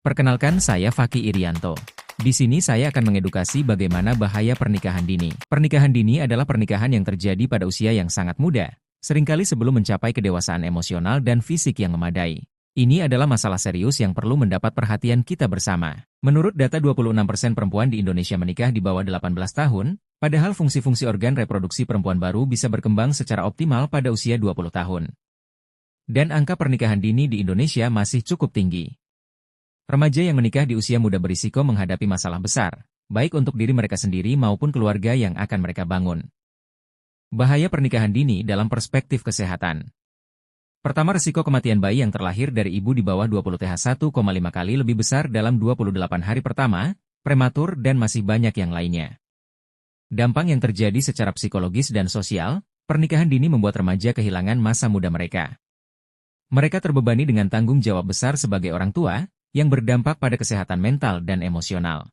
Perkenalkan, saya Fakih Irianto. Di sini saya akan mengedukasi bagaimana bahaya pernikahan dini. Pernikahan dini adalah pernikahan yang terjadi pada usia yang sangat muda, seringkali sebelum mencapai kedewasaan emosional dan fisik yang memadai. Ini adalah masalah serius yang perlu mendapat perhatian kita bersama. Menurut data 26% perempuan di Indonesia menikah di bawah 18 tahun, padahal fungsi-fungsi organ reproduksi perempuan baru bisa berkembang secara optimal pada usia 20 tahun. Dan angka pernikahan dini di Indonesia masih cukup tinggi. Remaja yang menikah di usia muda berisiko menghadapi masalah besar, baik untuk diri mereka sendiri maupun keluarga yang akan mereka bangun. Bahaya pernikahan dini dalam perspektif kesehatan. Pertama, risiko kematian bayi yang terlahir dari ibu di bawah 20 TH 1,5 kali lebih besar dalam 28 hari pertama, prematur dan masih banyak yang lainnya. Dampak yang terjadi secara psikologis dan sosial, pernikahan dini membuat remaja kehilangan masa muda mereka. Mereka terbebani dengan tanggung jawab besar sebagai orang tua, yang berdampak pada kesehatan mental dan emosional.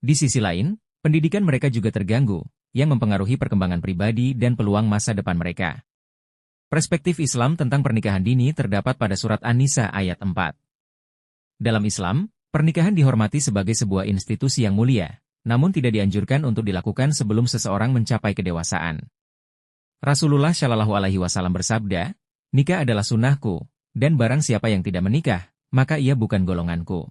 Di sisi lain, pendidikan mereka juga terganggu, yang mempengaruhi perkembangan pribadi dan peluang masa depan mereka. Perspektif Islam tentang pernikahan dini terdapat pada surat An-Nisa ayat 4. Dalam Islam, pernikahan dihormati sebagai sebuah institusi yang mulia, namun tidak dianjurkan untuk dilakukan sebelum seseorang mencapai kedewasaan. Rasulullah Shallallahu Alaihi Wasallam bersabda, "Nikah adalah sunnahku, dan barang siapa yang tidak menikah, maka ia bukan golonganku."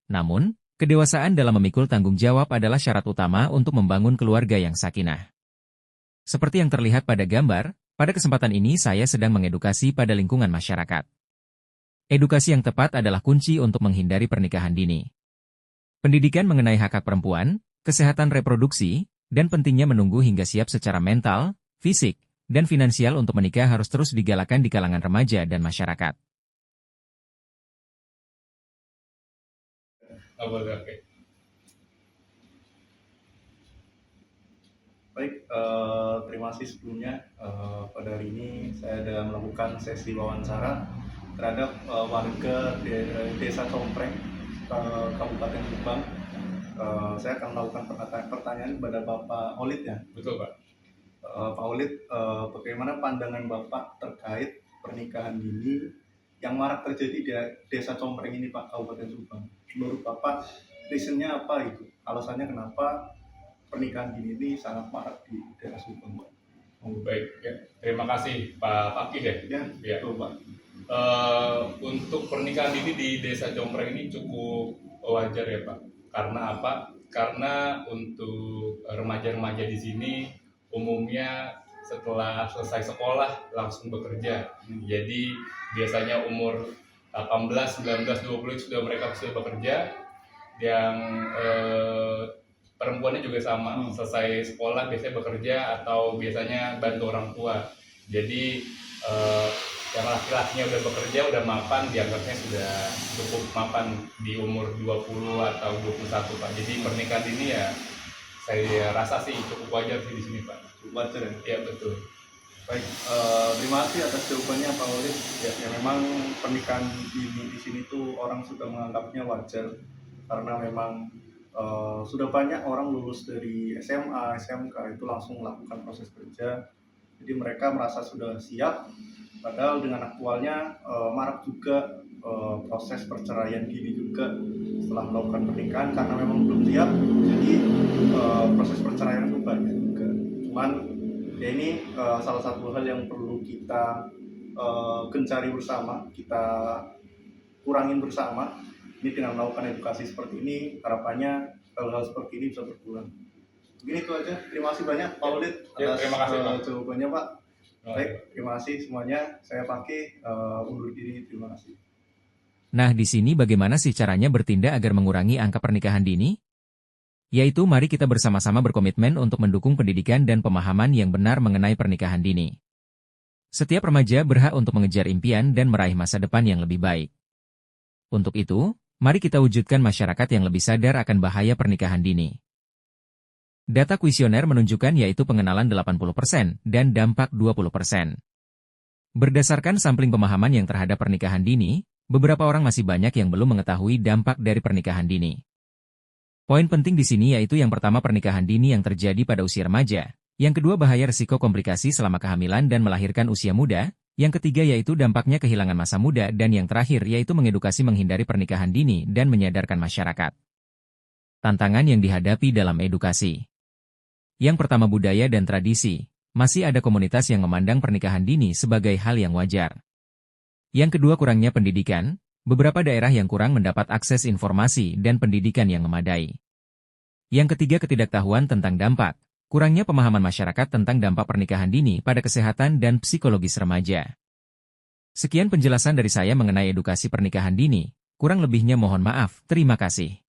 Namun, kedewasaan dalam memikul tanggung jawab adalah syarat utama untuk membangun keluarga yang sakinah. Seperti yang terlihat pada gambar, pada kesempatan ini saya sedang mengedukasi pada lingkungan masyarakat. Edukasi yang tepat adalah kunci untuk menghindari pernikahan dini. Pendidikan mengenai hak-hak perempuan, kesehatan reproduksi, dan pentingnya menunggu hingga siap secara mental, fisik, dan finansial untuk menikah harus terus digalakan di kalangan remaja dan masyarakat. Oh, boleh, oke. Baik, terima kasih sebelumnya. Pada hari ini saya ada melakukan sesi wawancara terhadap warga Desa Compreng, Kabupaten Subang. Saya akan melakukan pertanyaan kepada Bapak Olid ya. Betul, Pak. Pak Olid, bagaimana pandangan Bapak terkait pernikahan dini yang marak terjadi di Desa Compreng ini, Pak, Kabupaten Subang? Menurut Bapak, reasonnya apa itu? Alasannya kenapa pernikahan dini ini sangat marak di daerah Subang, Pak? Baik, ya. Terima kasih Pak Fakih ya. Ya, betul, Pak. Untuk pernikahan dini di Desa Compreng ini cukup wajar ya, Pak. Karena apa? Karena untuk remaja-remaja di sini umumnya setelah selesai sekolah langsung bekerja. Jadi biasanya umur 18, 19, 20 sudah mereka sudah bekerja. Yang perempuannya juga sama, selesai sekolah biasanya bekerja atau biasanya bantu orang tua. Jadi yang laki-lakinya udah bekerja, udah mapan, dianggapnya sudah cukup mapan di umur 20 atau 21, Pak. Jadi pernikahan ini ya saya rasa sih cukup wajar sih di sini, Pak. Cukup wajar ya? Iya, betul. Baik, terima kasih atas jawabannya Pak Olid. Ya, memang pernikahan dini di sini tuh orang sudah menganggapnya wajar karena memang sudah banyak orang lulus dari SMA, SMK itu langsung melakukan proses kerja. Jadi mereka merasa sudah siap. Padahal dengan aktualnya marak juga proses perceraian dini juga setelah melakukan pernikahan karena memang belum siap. Jadi proses perceraian itu banyak juga. Cuman ya ini salah satu hal yang perlu kita gencari bersama, kita kurangin bersama. Ini dengan melakukan edukasi seperti ini, harapannya hal-hal seperti ini bisa berkurang. Mungkin itu aja. Terima kasih banyak Pak Olid atas terima kasih, Pak. jawabannya, Pak. Baik, terima kasih semuanya. Saya Fakih undur diri. Terima kasih. Nah, di sini bagaimana sih caranya bertindak agar mengurangi angka pernikahan dini? Yaitu mari kita bersama-sama berkomitmen untuk mendukung pendidikan dan pemahaman yang benar mengenai pernikahan dini. Setiap remaja berhak untuk mengejar impian dan meraih masa depan yang lebih baik. Untuk itu, mari kita wujudkan masyarakat yang lebih sadar akan bahaya pernikahan dini. Data kuesioner menunjukkan yaitu pengenalan 80% dan dampak 20%. Berdasarkan sampling pemahaman yang terhadap pernikahan dini, beberapa orang masih banyak yang belum mengetahui dampak dari pernikahan dini. Poin penting di sini yaitu yang pertama pernikahan dini yang terjadi pada usia remaja, yang kedua bahaya risiko komplikasi selama kehamilan dan melahirkan usia muda, Yang ketiga yaitu dampaknya kehilangan masa muda dan yang terakhir yaitu mengedukasi menghindari pernikahan dini dan menyadarkan masyarakat. Tantangan yang dihadapi dalam edukasi. Yang pertama budaya dan tradisi. Masih ada komunitas yang memandang pernikahan dini sebagai hal yang wajar. Yang kedua kurangnya pendidikan. Beberapa daerah yang kurang mendapat akses informasi dan pendidikan yang memadai. Yang ketiga ketidaktahuan tentang dampak. Kurangnya pemahaman masyarakat tentang dampak pernikahan dini pada kesehatan dan psikologis remaja. Sekian penjelasan dari saya mengenai edukasi pernikahan dini. Kurang lebihnya mohon maaf. Terima kasih.